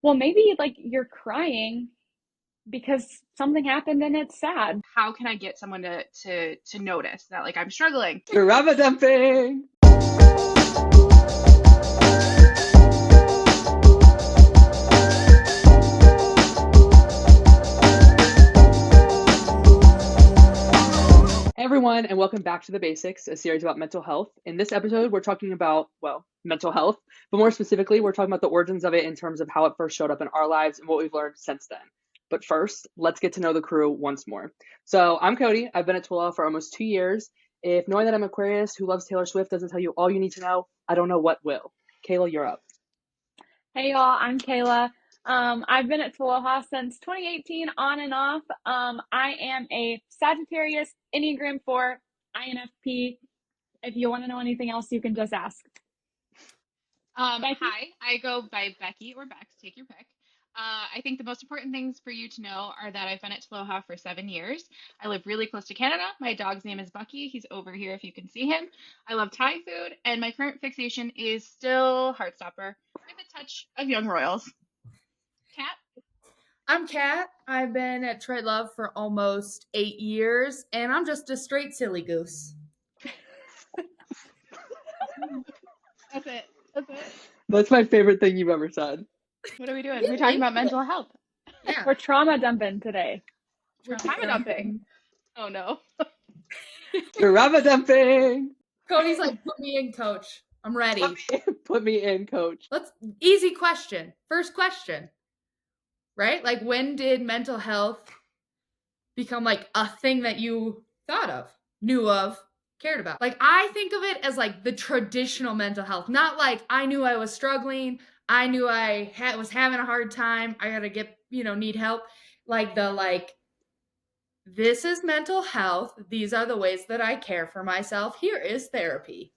well, maybe like you're crying because something happened and it's sad. How can I get someone to notice that like I'm struggling? Drama dumping. Hey everyone, and welcome back to The Basics, a series about mental health. In this episode, we're talking about, well, mental health, but more specifically, we're talking about the origins of it in terms of how it first showed up in our lives and what we've learned since then. But first, let's get to know the crew once more. So, I'm Cody. I've been at TWLOHA for almost 2 years. If knowing that I'm Aquarius who loves Taylor Swift doesn't tell you all you need to know, I don't know what will. Kayla, you're up. Hey y'all, I'm Kayla. I've been at TWLOHA since 2018 on and off. I am a Sagittarius, Enneagram 4, INFP. If you want to know anything else, you can just ask. Becky? Hi, I go by Becky or Bex, take your pick. I think the most important things for you to know are that I've been at TWLOHA for 7 years. I live really close to Canada. My dog's name is Bucky. He's over here if you can see him. I love Thai food, and my current fixation is still Heartstopper with a touch of Young Royals. Cat? I'm Kat. I've been at Trade Love for almost 8 years, and I'm just a straight silly goose. That's it. That's it. That's my favorite thing you've ever said. What are we doing? We're talking about mental health. Yeah. We're trauma dumping today. We're trauma dumping. Oh no. Drama dumping. Cody's like, put me in, coach. I'm ready. Put me in, coach. Easy question. First question. Right? Like, when did mental health become like a thing that you thought of, knew of, cared about? Like, I think of it as like the traditional mental health, not like I knew I was struggling. I knew I was having a hard time. I gotta get, need help. Like this is mental health. These are the ways that I care for myself. Here is therapy.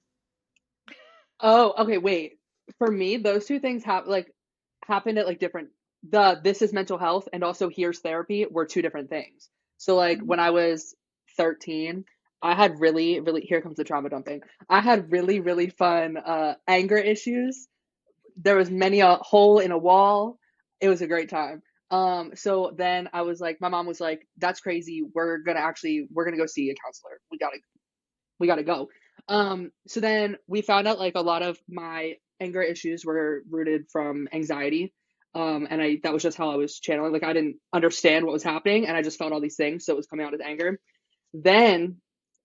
Oh, okay, wait. For me, those two things happened at like different this is mental health and also here's therapy were two different things. So like when I was 13, I had really here comes the trauma dumping. I had really fun anger issues. There was many a hole in a wall. It was a great time. So then I was like, my mom was like, that's crazy. We're gonna go see a counselor. We gotta go. So then we found out like a lot of my anger issues were rooted from anxiety. And that was just how I was channeling. Like I didn't understand what was happening and I just felt all these things. So it was coming out as anger. Then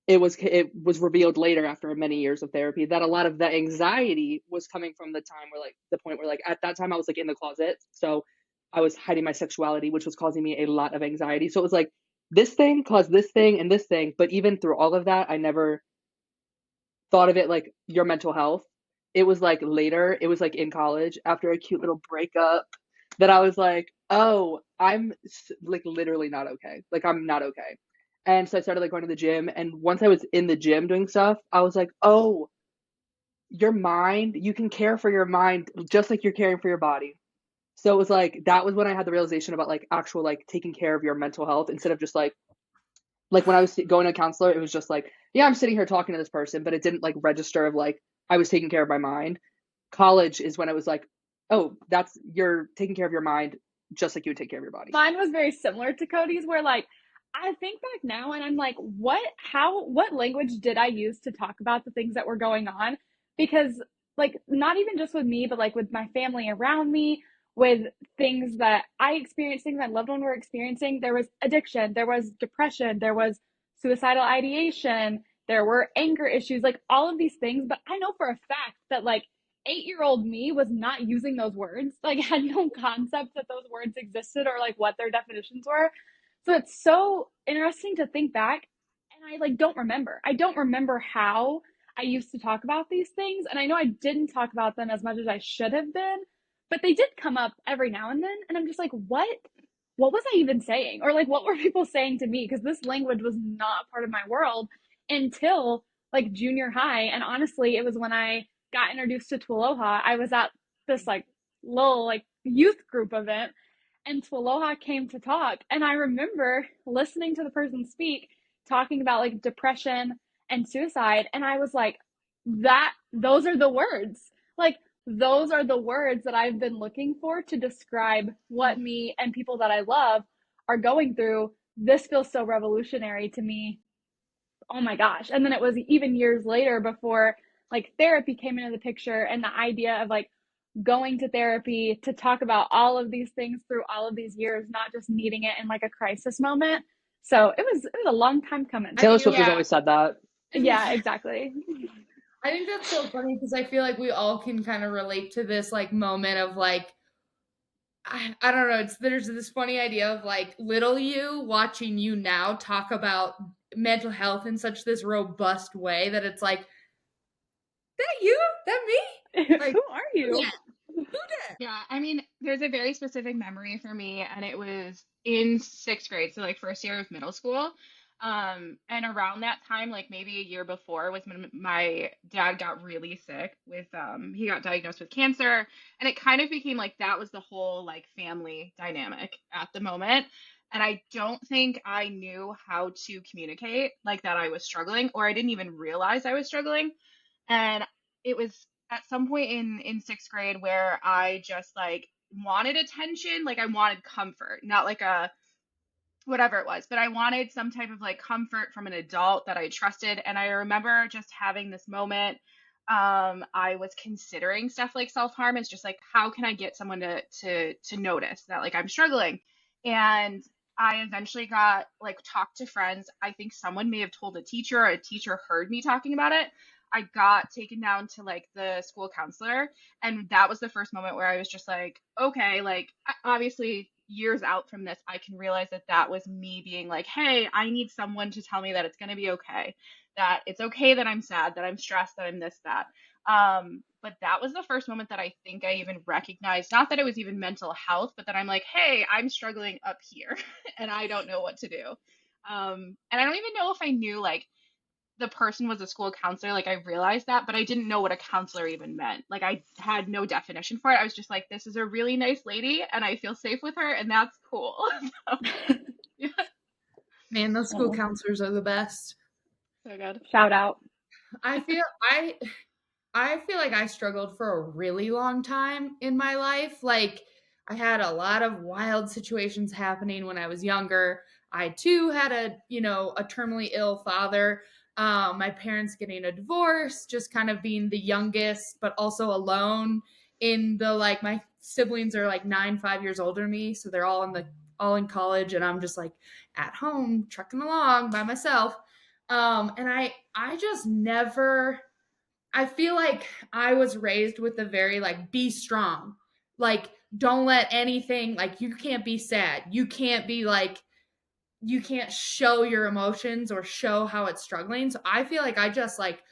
it was revealed later after many years of therapy that a lot of the anxiety was coming from the time where like the point where like at that time I was like in the closet. So I was hiding my sexuality, which was causing me a lot of anxiety. So it was like this thing caused this thing and this thing. But even through all of that, I never thought of it like your mental health. It was like later, it was like in college after a cute little breakup that I was like, oh, like literally not okay. Like I'm not okay. And so I started like going to the gym. And once I was in the gym doing stuff, I was like, oh, your mind, you can care for your mind just like you're caring for your body. So it was like, that was when I had the realization about like actual like taking care of your mental health instead of just like when I was going to a counselor, it was just like, yeah, I'm sitting here talking to this person, but it didn't like register of like I was taking care of my mind. College is when it was like, oh, you're taking care of your mind just like you would take care of your body. Mine was very similar to Cody's, where like I think back now and I'm like, what language did I use to talk about the things that were going on? Because, like, not even just with me, but like with my family around me, with things that I experienced, things my loved ones were experiencing, there was addiction, there was depression, there was suicidal ideation, there were anger issues, like all of these things. But I know for a fact that, like, 8-year-old me was not using those words, like had no concept that those words existed or like what their definitions were. So it's so interesting to think back, and I like don't remember how I used to talk about these things, and I know I didn't talk about them as much as I should have been, but they did come up every now and then, and I'm just like, what was I even saying, or like what were people saying to me, because this language was not part of my world until like junior high. And honestly, it was when I got introduced to TWLOHA. I was at this like little like youth group event, and TWLOHA came to talk. And I remember listening to the person speak, talking about like depression and suicide. And I was like, those are the words. Like, those are the words that I've been looking for to describe what me and people that I love are going through. This feels so revolutionary to me. Oh my gosh. And then it was even years later before like therapy came into the picture, and the idea of like going to therapy to talk about all of these things through all of these years, not just needing it in like a crisis moment. So it was a long time coming. Taylor Swift has Yeah. always said that. Yeah, exactly. I think that's so funny because I feel like we all can kind of relate to this like moment of like, I don't know, there's this funny idea of like little you watching you now talk about mental health in such this robust way that it's like, that you? That me? Like, Who are you? yeah, who did? Yeah, I mean, there's a very specific memory for me, and it was in sixth grade, so like first year of middle school. And around that time, like maybe a year before, was when my dad got really sick with he got diagnosed with cancer, and it kind of became like that was the whole like family dynamic at the moment. And I don't think I knew how to communicate like that I was struggling, or I didn't even realize I was struggling. And it was at some point in sixth grade where I just like wanted attention, like I wanted comfort, not like a whatever it was, but I wanted some type of like comfort from an adult that I trusted. And I remember just having this moment. I was considering stuff like self-harm as just like, how can I get someone to notice that like I'm struggling? And I eventually got like talked to friends. I think someone may have told a teacher, or a teacher heard me talking about it. I got taken down to like the school counselor, and that was the first moment where I was just like, okay, like obviously years out from this, I can realize that that was me being like, hey, I need someone to tell me that it's going to be okay, that it's okay that I'm sad, that I'm stressed, that I'm this, that. But that was the first moment that I think I even recognized, not that it was even mental health, but that I'm like, hey, I'm struggling up here and I don't know what to do. And I don't even know if I knew like the person was a school counselor. Like I realized that, but I didn't know what a counselor even meant. Like I had no definition for it. I was just like, this is a really nice lady and I feel safe with her and that's cool. So, yeah, Man, those school Oh, counselors are the best. so good. shout out. I feel I feel like I struggled for a really long time in my life. Like I had a lot of wild situations happening when I was younger. I too had a terminally ill father. My parents getting a divorce, just kind of being the youngest, but also alone in the like my siblings are like 5 years older than me, so they're all in college, and I'm just like at home trucking along by myself. And I just never I feel like I was raised with a very like be strong. Like don't let anything like you can't be sad. You can't be like you can't show your emotions or show how it's struggling. So I feel like I just like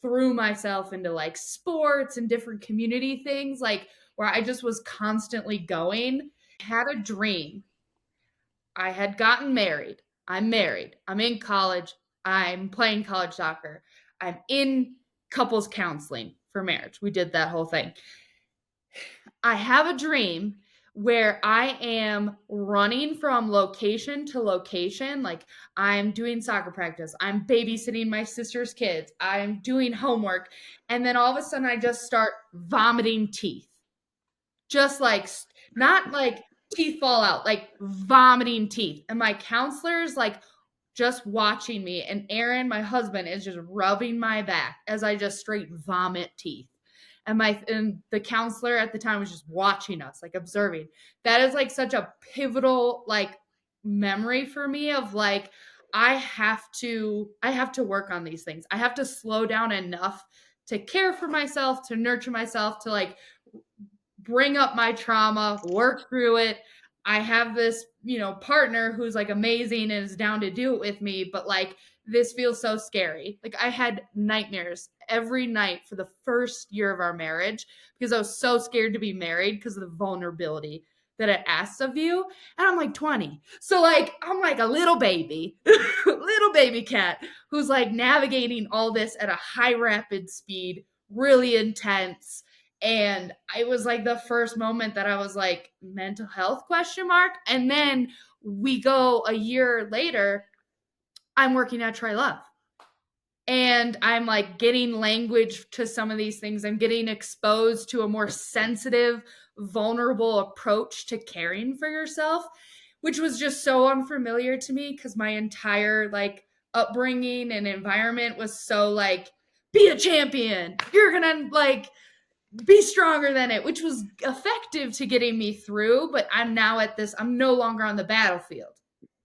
threw myself into like sports and different community things like where I just was constantly going. I had a dream. I had gotten married. I'm married. I'm in college. I'm playing college soccer. I'm in couples counseling for marriage. We did that whole thing. I have a dream where I am running from location to location. Like I'm doing soccer practice, I'm babysitting my sister's kids, I'm doing homework. And then all of a sudden, I just start vomiting teeth. Just like, not like teeth fall out, like vomiting teeth. And my counselor's like just watching me. And Aaron, my husband, is just rubbing my back as I just straight vomit teeth. And the counselor at the time was just watching us, like observing. That is like such a pivotal like memory for me of like I have to work on these things. I have to slow down enough to care for myself, to nurture myself, to like bring up my trauma, work through it. I have this, partner who's like amazing and is down to do it with me, but like this feels so scary. Like I had nightmares every night for the first year of our marriage because I was so scared to be married because of the vulnerability that it asks of you. And I'm like 20. So like I'm like a little baby, little baby cat who's like navigating all this at a high rapid speed, really intense. And it was like the first moment that I was like mental health question mark. And then we go a year later, I'm working at TWLOHA. and I'm like getting language to some of these things. I'm getting exposed to a more sensitive, vulnerable approach to caring for yourself, which was just so unfamiliar to me because my entire like upbringing and environment was so like, be a champion. You're gonna like be stronger than it, which was effective to getting me through. But I'm now at this, I'm no longer on the battlefield.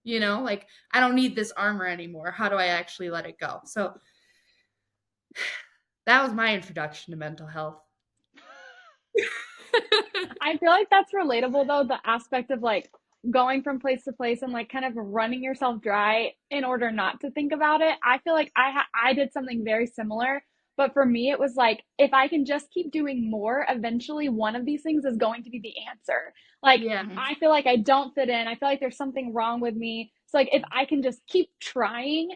You know, like I don't need this armor anymore. How do I actually let it go? So that was my introduction to mental health. I feel like that's relatable though, the aspect of like going from place to place and like kind of running yourself dry in order not to think about it. I feel like I did something very similar, but for me it was like if I can just keep doing more, eventually one of these things is going to be the answer. Like Yeah. I feel like I don't fit in. I feel like there's something wrong with me. So like if I can just keep trying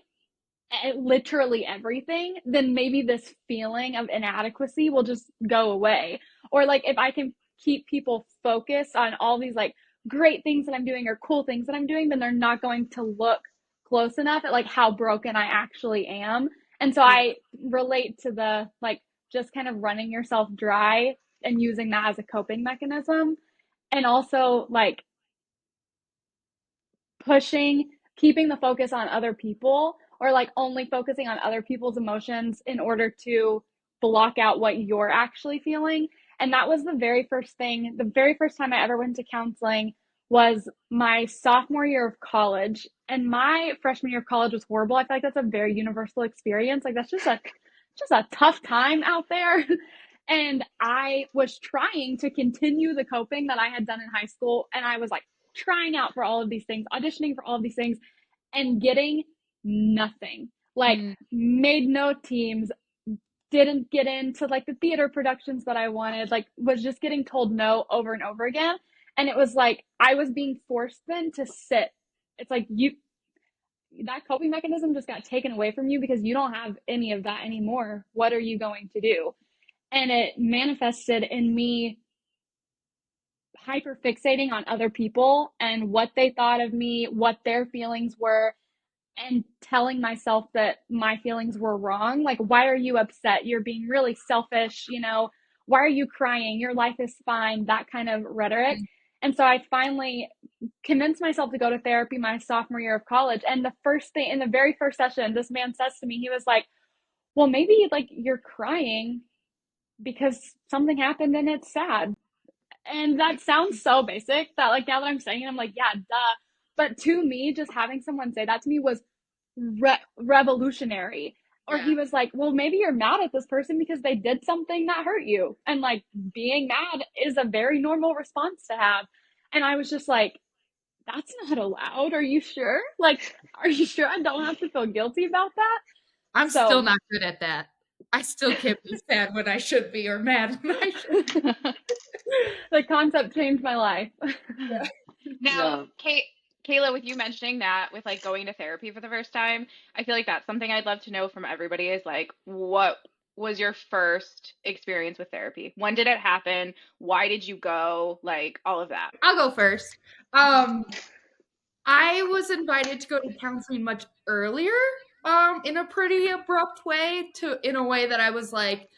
literally everything, then maybe this feeling of inadequacy will just go away. Or like if I can keep people focused on all these like great things that I'm doing or cool things that I'm doing, then they're not going to look close enough at like how broken I actually am. And so Yeah. I relate to the like just kind of running yourself dry and using that as a coping mechanism. And also like pushing, keeping the focus on other people or like only focusing on other people's emotions in order to block out what you're actually feeling. And that was the very first thing, the very first time I ever went to counseling was my sophomore year of college. And my freshman year of college was horrible. I feel like that's a very universal experience. Like that's just a tough time out there. And I was trying to continue the coping that I had done in high school. And I was like trying out for all of these things, auditioning for all of these things, and getting nothing. Like, made no teams, didn't get into like the theater productions that I wanted, like, was just getting told no over and over again. And it was like I was being forced then to sit. It's like that coping mechanism just got taken away from you because you don't have any of that anymore. What are you going to do? And it manifested in me hyper fixating on other people and what they thought of me, what their feelings were, and telling myself that my feelings were wrong. Like, why are you upset? You're being really selfish, you know, why are you crying? Your life is fine, that kind of rhetoric. And so I finally convinced myself to go to therapy my sophomore year of college. And the first thing in the very first session, this man says to me, he was like, well, maybe like you're crying because something happened and it's sad. And that sounds so basic that like now that I'm saying it, I'm like, yeah, duh. But to me, just having someone say that to me was revolutionary. Or Yeah. he was like, well, maybe you're mad at this person because they did something that hurt you. And like being mad is a very normal response to have. And I was just like, that's not allowed. Are you sure? Like, are you sure I don't have to feel guilty about that? I'm still So not good at that. I still can't be sad when I should be or mad when I should be. the concept changed my life. Yeah. Now, Kayla, with you mentioning that with like going to therapy for the first time, I feel like that's something I'd love to know from everybody is like, what was your first experience with therapy? When did it happen? Why did you go? Like all of that. I'll go first. I was invited to go to counseling much earlier, in a pretty abrupt way, in a way that I was like,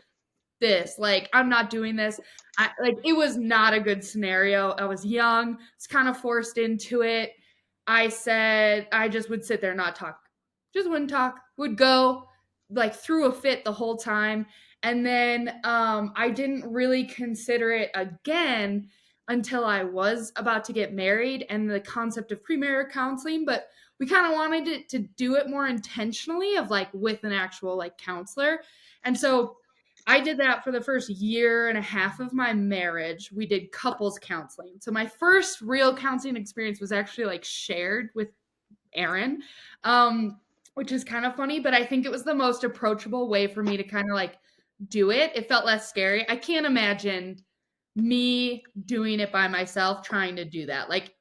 this, like, I'm not doing this. Like, it was not a good scenario. I was young, was kind of forced into it. I said I just would sit there and not talk. Just wouldn't talk. Would go like through a fit the whole time. And then I didn't really consider it again until I was about to get married and the concept of premarital counseling, but we kind of wanted it to do it more intentionally of like with an actual like counselor. And so I did that for the first year and a half of my marriage. We did couples counseling. So my first real counseling experience was actually like shared with Aaron, which is kind of funny, but I think it was the most approachable way for me to kind of like do it. It felt less scary. I can't imagine me doing it by myself trying to do that. Like,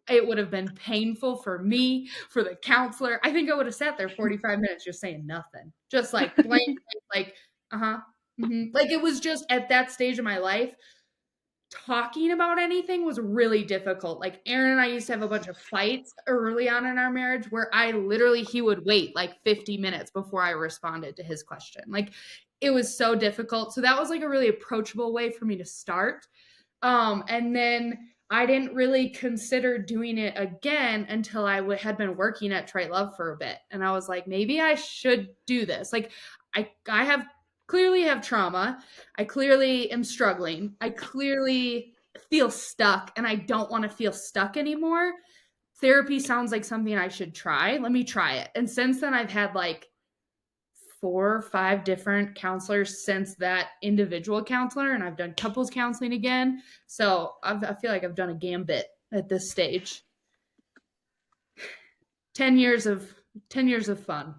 it would have been painful for me, for the counselor. I think I would have sat there 45 minutes just saying nothing. Just like blank, like, uh-huh. Mm-hmm. Like, it was just at that stage of my life, talking about anything was really difficult. Like Aaron and I used to have a bunch of fights early on in our marriage where he would wait like 50 minutes before I responded to his question. Like it was so difficult. So that was like a really approachable way for me to start. And then I didn't really consider doing it again until I had been working at TWLOHA for a bit. And I was like, maybe I should do this. Like I have clearly have trauma. I clearly am struggling. I clearly feel stuck and I don't want to feel stuck anymore. Therapy sounds like something I should try. Let me try it. And since then I've had like 4 or 5 different counselors since that individual counselor, and I've done couples counseling again. So I feel like I've done a gambit at this stage. 10 years of fun.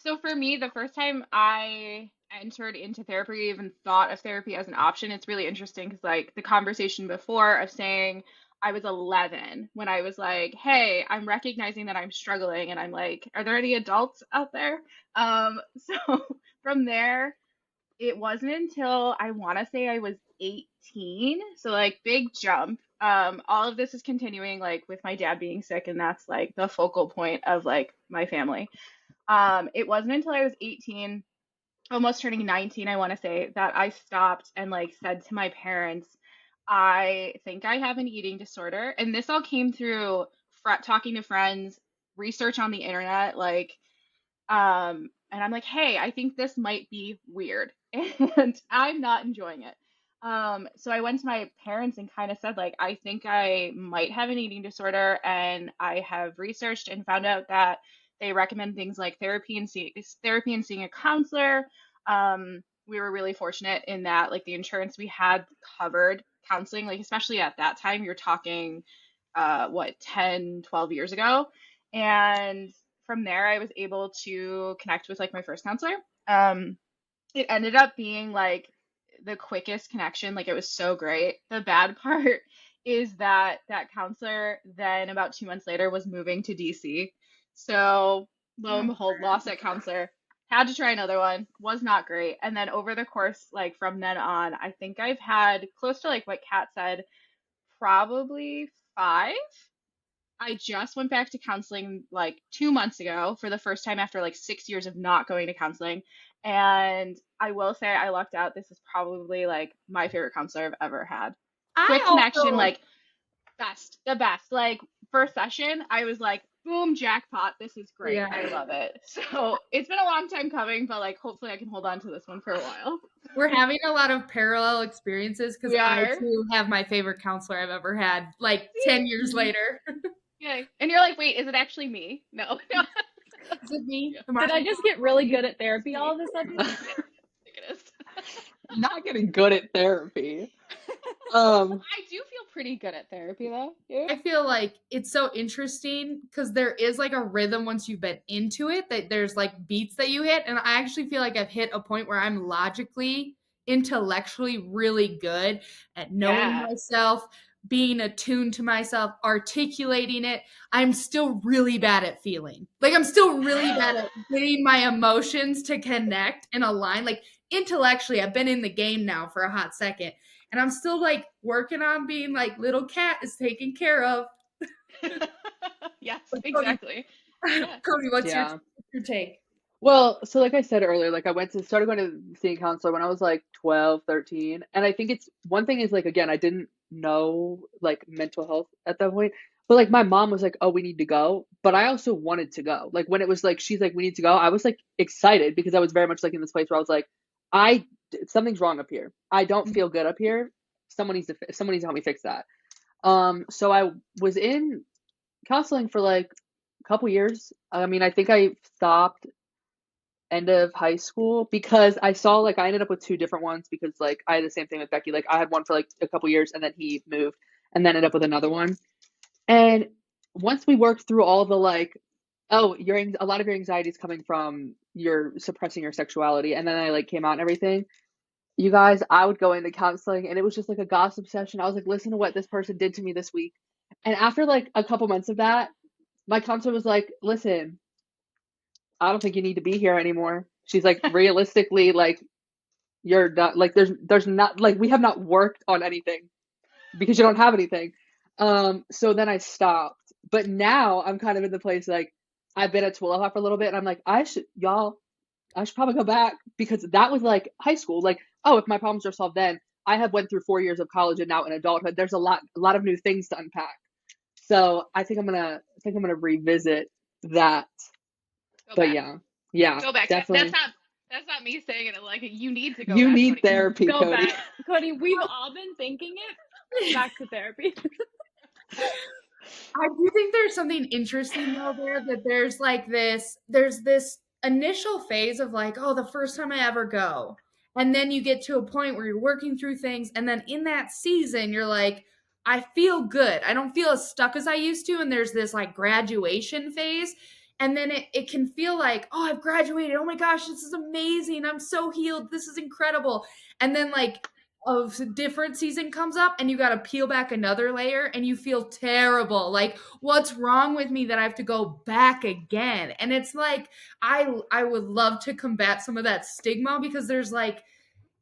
So for me, the first time I entered into therapy, even thought of therapy as an option, it's really interesting because like the conversation before of saying I was 11 when I was like, hey, I'm recognizing that I'm struggling, and I'm like, are there any adults out there? So from there, it wasn't until I want to say I was 18, so like big jump. All of this is continuing like with my dad being sick, and that's like the focal point of like my family. It wasn't until I was 18, almost turning 19, I want to say, that I stopped and like said to my parents, I think I have an eating disorder. And this all came through talking to friends, research on the internet, like, and I'm like, hey, I think this might be weird and I'm not enjoying it. So I went to my parents and kind of said, like, I think I might have an eating disorder, and I have researched and found out that they recommend things like therapy and seeing a counselor. We were really fortunate in that, like, the insurance we had covered counseling, like, especially at that time, you're talking, what, 10, 12 years ago. And from there, I was able to connect with like my first counselor. It ended up being like the quickest connection. Like it was so great. The bad part is that that counselor then about 2 months later was moving to DC. So lo and behold, lost that counselor. Had to try another one. Was not great. And then over the course, like from then on, I think I've had close to like what Kat said, probably 5. I just went back to counseling like 2 months ago for the first time after like 6 years of not going to counseling. And I will say I lucked out. This is probably like my favorite counselor I've ever had. Quick connection, like the best. Like first session, I was like, boom, jackpot. This is great. Yeah. I love it. So it's been a long time coming, but like hopefully I can hold on to this one for a while. We're having a lot of parallel experiences because I too have my favorite counselor I've ever had, like 10 years later. Yeah. And you're like, wait, is it actually me? No. Is it me? Did I just get really good at therapy all of a sudden? I think it is. Not getting good at therapy. I do feel pretty good at therapy though. Yeah. I feel like it's so interesting because there is like a rhythm once you've been into it, that there's like beats that you hit. And I actually feel like I've hit a point where I'm logically, intellectually really good at knowing myself, being attuned to myself, articulating it. I'm still really bad at feeling. Like I'm still really bad at getting my emotions to connect and align. Like intellectually, I've been in the game now for a hot second. And I'm still like working on being like little cat is taken care of. Yes, exactly. Cody, what's your take? Well, so like I said earlier, like I started going to seeing a counselor when I was like 12, 13. And I think it's one thing is like, again, I didn't know like mental health at that point. But like my mom was like, oh, we need to go. But I also wanted to go. Like when it was like, she's like, we need to go. I was like excited because I was very much like in this place where I was like, something's wrong up here. I don't feel good up here. Someone needs to help me fix that. So I was in counseling for like a couple years. I mean, I think I stopped end of high school because I saw like I ended up with 2 different ones because like I had the same thing with Becky. Like I had one for like a couple years and then he moved and then ended up with another one. And once we worked through all the like, oh, a lot of your anxiety is coming from your suppressing your sexuality, and then I like came out and everything. You guys, I would go into counseling and it was just like a gossip session. I was like, listen to what this person did to me this week. And after like a couple months of that, my counselor was like, listen, I don't think you need to be here anymore. She's like, realistically, like, you're not like there's not like we have not worked on anything because you don't have anything. So then I stopped. But now I'm kind of in the place like I've been at TWLOHA for a little bit and I'm like, I should probably go back because that was like high school. Like, oh, if my problems are solved then, I have went through 4 years of college and now in adulthood, there's a lot of new things to unpack. So I think I'm gonna revisit that. Go But back. yeah, yeah, Go back. That's definitely. not me saying it. Like you need to go You back, need Cody. therapy, Go Cody. back. Cody, we've all been thinking it. Back to therapy. I do think there's something interesting though there that there's this initial phase of like, oh, the first time I ever go. And then you get to a point where you're working through things. And then in that season, you're like, I feel good. I don't feel as stuck as I used to. And there's this like graduation phase. And then it can feel like, oh, I've graduated. Oh my gosh, this is amazing. I'm so healed. This is incredible. And then like of different season comes up and you got to peel back another layer and you feel terrible, like what's wrong with me that I have to go back again. And it's like I would love to combat some of that stigma because there's like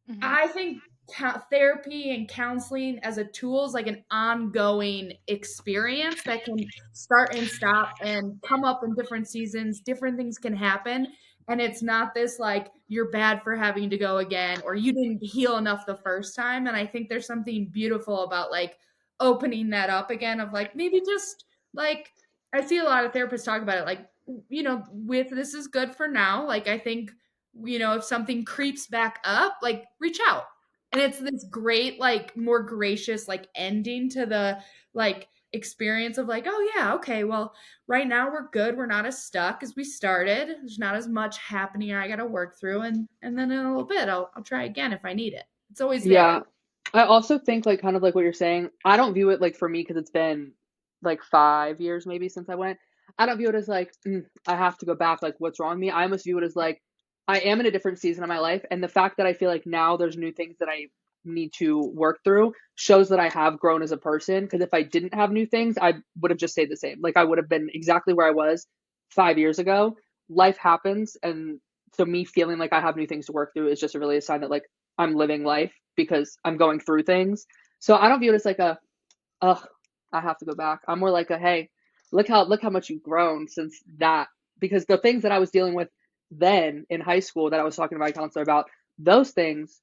Hmm. I think therapy and counseling as a tool is like an ongoing experience that can start and stop and come up in different seasons. Different things can happen. And it's not this like you're bad for having to go again or you didn't heal enough the first time. And I think there's something beautiful about like opening that up again of like maybe just like I see a lot of therapists talk about it like, with this is good for now. Like I think if something creeps back up, like reach out. And it's this great, like more gracious, like ending to the like experience of like, oh yeah, okay, well, right now we're good. We're not as stuck as we started. There's not as much happening I gotta work through. And then in a little bit I'll try again if I need it. It's always there. Yeah. I also think like kind of like what you're saying. I don't view it like for me because it's been like 5 years maybe since I went. I don't view it as like I have to go back. Like what's wrong with me? I almost view it as like I am in a different season of my life, and the fact that I feel like now there's new things that I need to work through shows that I have grown as a person. Because if I didn't have new things, I would have just stayed the same. Like I would have been exactly where I was 5 years ago. Life happens, and so me feeling like I have new things to work through is just really a sign that like I'm living life because I'm going through things. So I don't view it as like a, ugh, I have to go back. I'm more like a, hey, look how much you've grown since that. Because the things that I was dealing with then in high school that I was talking to my counselor about, those things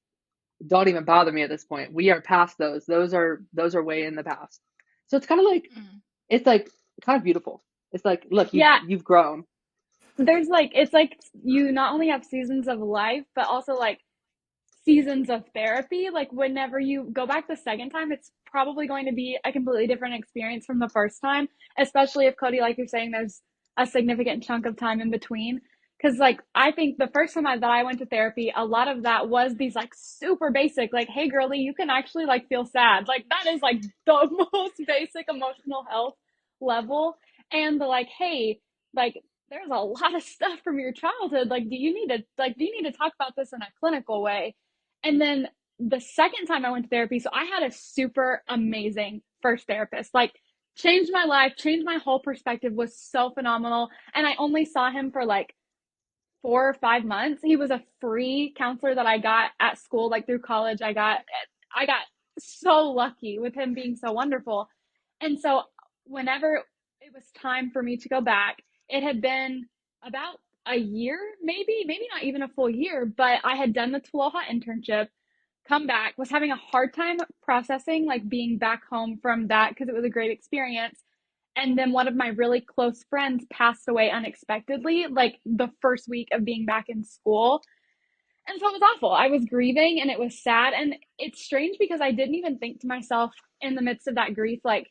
don't even bother me at this point. We are past those. Those are way in the past. So it's kind of like Hmm. it's like kind of beautiful. It's like, look, Yeah, you've grown. there's like it's like you not only have seasons of life, but also like seasons of therapy. Like whenever you go back the second time, it's probably going to be a completely different experience from the first time, especially if Cody, like you're saying, there's a significant chunk of time in between. Because like I think the first time that I went to therapy, a lot of that was these like super basic, like, hey girly, you can actually like feel sad. Like that is like the most basic emotional health level. And the like, hey, like there's a lot of stuff from your childhood. Like, do you need to talk about this in a clinical way? And then the second time I went to therapy, so I had a super amazing first therapist. Like changed my life, changed my whole perspective, was so phenomenal. And I only saw him for like 4 or 5 months. He was a free counselor that I got at school, like through college. I got so lucky with him being so wonderful. And so whenever it was time for me to go back, it had been about a year, maybe not even a full year, but I had done the TWLOHA internship, come back, was having a hard time processing like being back home from that because it was a great experience. And then one of my really close friends passed away unexpectedly, like the first week of being back in school. And so it was awful. I was grieving and it was sad. And it's strange because I didn't even think to myself in the midst of that grief, like,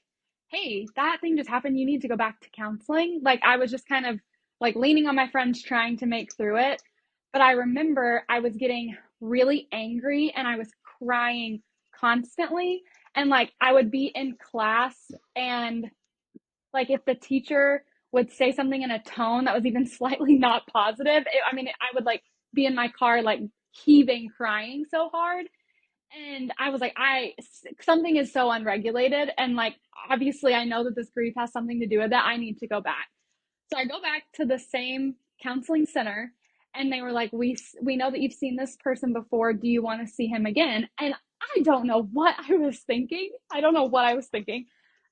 hey, that thing just happened. You need to go back to counseling. Like, I was just kind of like leaning on my friends trying to make through it. But I remember I was getting really angry and I was crying constantly. And like, I would be in class and like if the teacher would say something in a tone that was even slightly not positive, I would like be in my car like heaving, crying so hard. And I was like, I something is so unregulated, and like obviously I know that this grief has something to do with that. I need to go back. So I go back to the same counseling center, and they were like, we know that you've seen this person before. Do you want to see him again? And I don't know what I was thinking. I don't know what I was thinking.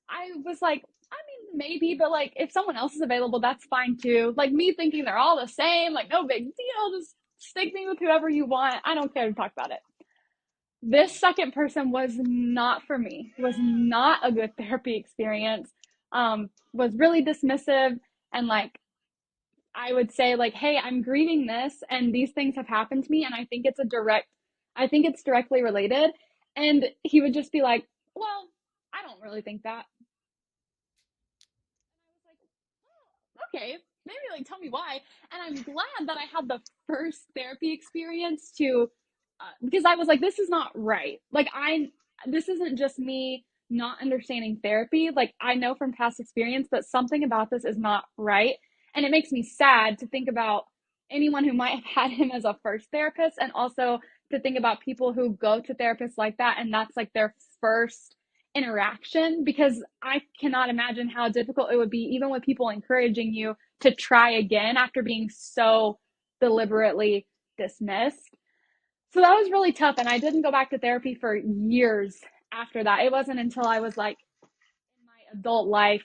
I was like, I mean, maybe, but like, if someone else is available, that's fine too. Like, me thinking they're all the same, like, no big deal. Just stick me with whoever you want. I don't care to talk about it. This second person was not for me, was not a good therapy experience, was really dismissive, and like, I would say like, hey, I'm grieving this and these things have happened to me, and I think it's directly related. And he would just be like, well, I don't really think that. And I was like, oh, okay, maybe like tell me why. And I'm glad that I had the first therapy experience to, because I was like, this is not right. Like, this isn't just me not understanding therapy. Like, I know from past experience that something about this is not right. And it makes me sad to think about anyone who might have had him as a first therapist, and also to think about people who go to therapists like that and that's like their first interaction, because I cannot imagine how difficult it would be, even with people encouraging you to try again after being so deliberately dismissed. So that was really tough. And I didn't go back to therapy for years after that. It wasn't until I was like in my adult life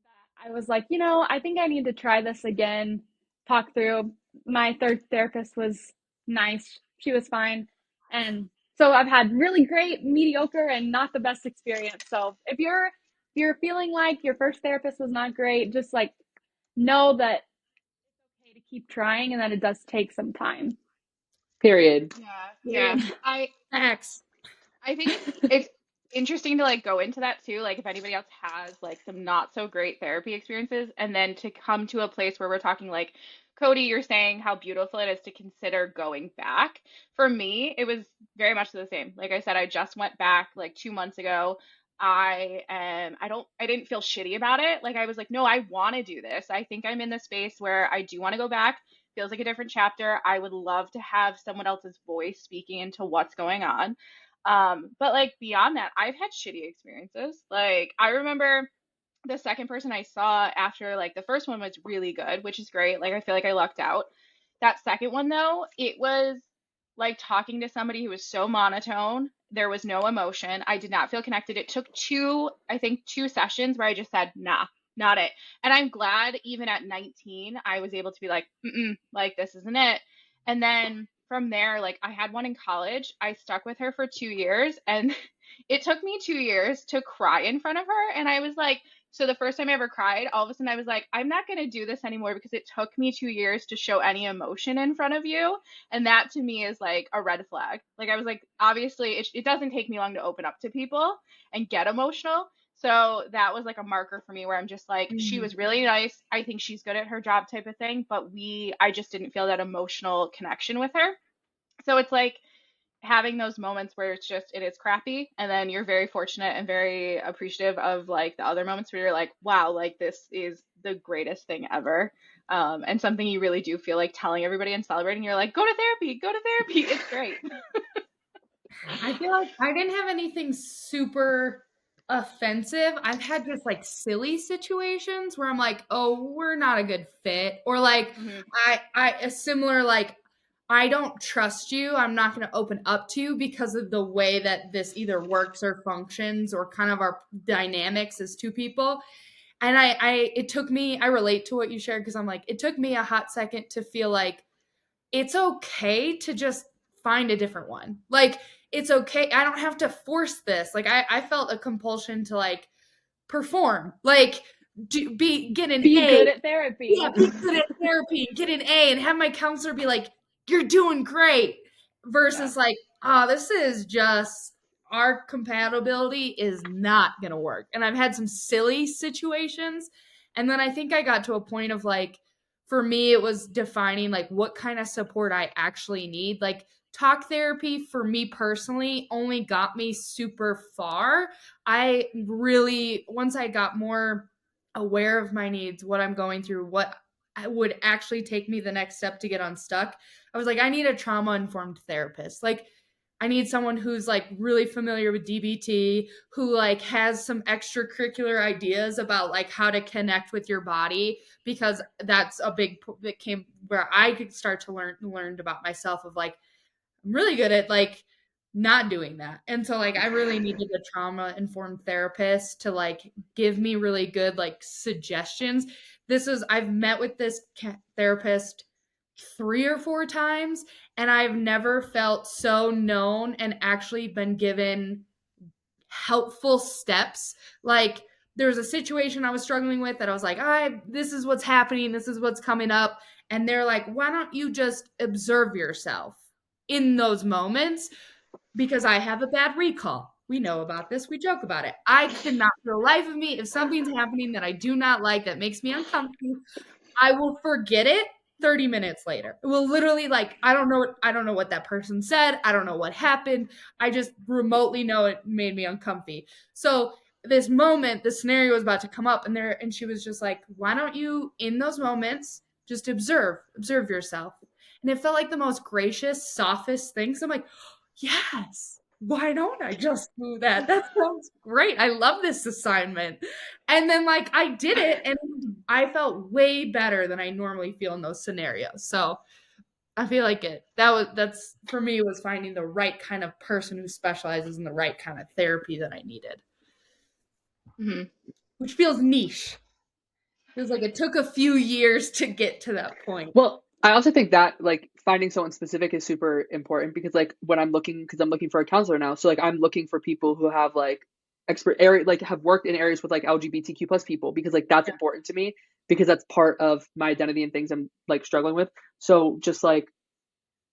that I was like, I think I need to try this again, talk through. My third therapist was nice. She was fine. And so I've had really great, mediocre, and not the best experience. So if you're feeling like your first therapist was not great, just like know that it's okay to keep trying and that it does take some time. Period. Yeah. Facts. I think it's interesting to like go into that too. Like if anybody else has like some not so great therapy experiences, and then to come to a place where we're talking like Cody, you're saying how beautiful it is to consider going back. For me, it was very much the same. Like I said, I just went back like 2 months ago. I didn't feel shitty about it. Like I was like, no, I want to do this. I think I'm in the space where I do want to go back. Feels like a different chapter. I would love to have someone else's voice speaking into what's going on. But like beyond that, I've had shitty experiences. Like I remember the second person I saw after like the first one was really good, which is great. Like I feel like I lucked out. That second one though, it was like talking to somebody who was so monotone. There was no emotion. I did not feel connected. It took I think two sessions where I just said, nah, not it. And I'm glad even at 19, I was able to be like, like this isn't it. And then from there, like I had one in college. I stuck with her for 2 years, and it took me 2 years to cry in front of her. And I was like, so the first time I ever cried, all of a sudden I was like, I'm not going to do this anymore because it took me 2 years to show any emotion in front of you. And that to me is like a red flag. Like I was like, obviously it doesn't take me long to open up to people and get emotional. So that was like a marker for me where I'm just like, she was really nice. I think she's good at her job type of thing. But I just didn't feel that emotional connection with her. So it's like, having those moments where it is crappy, and then you're very fortunate and very appreciative of like the other moments where you're like, wow, like this is the greatest thing ever. And something you really do feel like telling everybody and celebrating. You're like, go to therapy, it's great. I feel like I didn't have anything super offensive. I've had just like silly situations where I'm like, oh, we're not a good fit, or like I a similar like, I don't trust you. I'm not going to open up to you because of the way that this either works or functions, or kind of our dynamics as two people. And it took me, I relate to what you shared, because I'm like, it took me a hot second to feel like it's okay to just find a different one. Like, it's okay. I don't have to force this. Like, I felt a compulsion to like perform, like get an Be A. good at therapy. Yeah, be good at therapy, get an A, and have my counselor be like, you're doing great. Versus like, oh, this is just, our compatibility is not going to work. And I've had some silly situations. And then I think I got to a point of like, for me, it was defining like what kind of support I actually need. Like, talk therapy for me personally only got me super far. I really, once I got more aware of my needs, what I'm going through, what would actually take me the next step to get unstuck, I was like, I need a trauma informed therapist. Like, I need someone who's like really familiar with DBT, who like has some extracurricular ideas about like how to connect with your body, because that's a big that came where I could start to learned about myself of like, I'm really good at like not doing that. And so like I really needed a trauma informed therapist to like give me really good like suggestions. I've met with this therapist 3 or 4 times, and I've never felt so known and actually been given helpful steps. Like there was a situation I was struggling with that I was like, this is what's happening, this is what's coming up. And they're like, why don't you just observe yourself in those moments? Because I have a bad recall. We know about this. We joke about it. I cannot for the life of me, if something's happening that I do not like, that makes me uncomfortable, I will forget it 30 minutes later. It will literally like, I don't know what that person said. I don't know what happened. I just remotely know it made me uncomfy. So this moment, the scenario was about to come up, and she was just like, why don't you in those moments just observe yourself? And it felt like the most gracious, softest thing. So I'm like, yes, why don't I just do that? That sounds great. I love this assignment. And then like I did it, and I felt way better than I normally feel in those scenarios. So I feel like that's for me, was finding the right kind of person who specializes in the right kind of therapy that I needed. Mm-hmm. Which feels niche. Feels like it took a few years to get to that point. Well, I also think that like finding someone specific is super important, because like when I'm looking for a counselor now, so like I'm looking for people who have like expert area, like have worked in areas with like LGBTQ plus people, because like that's important to me, because that's part of my identity and things I'm like struggling with. So just like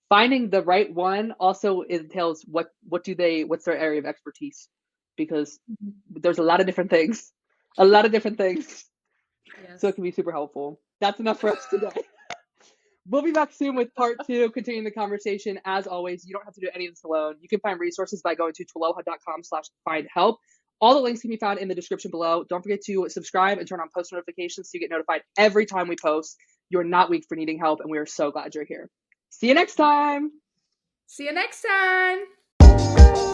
finding the right one also entails what's their area of expertise, because there's a lot of different things. Yes. So it can be super helpful. That's enough for us today. We'll be back soon with part 2, continuing the conversation. As always, you don't have to do any of this alone. You can find resources by going to TWLOHA.com/findhelp. All the links can be found in the description below. Don't forget to subscribe and turn on post notifications so you get notified every time we post. You're not weak for needing help, and we are so glad you're here. See you next time. See you next time.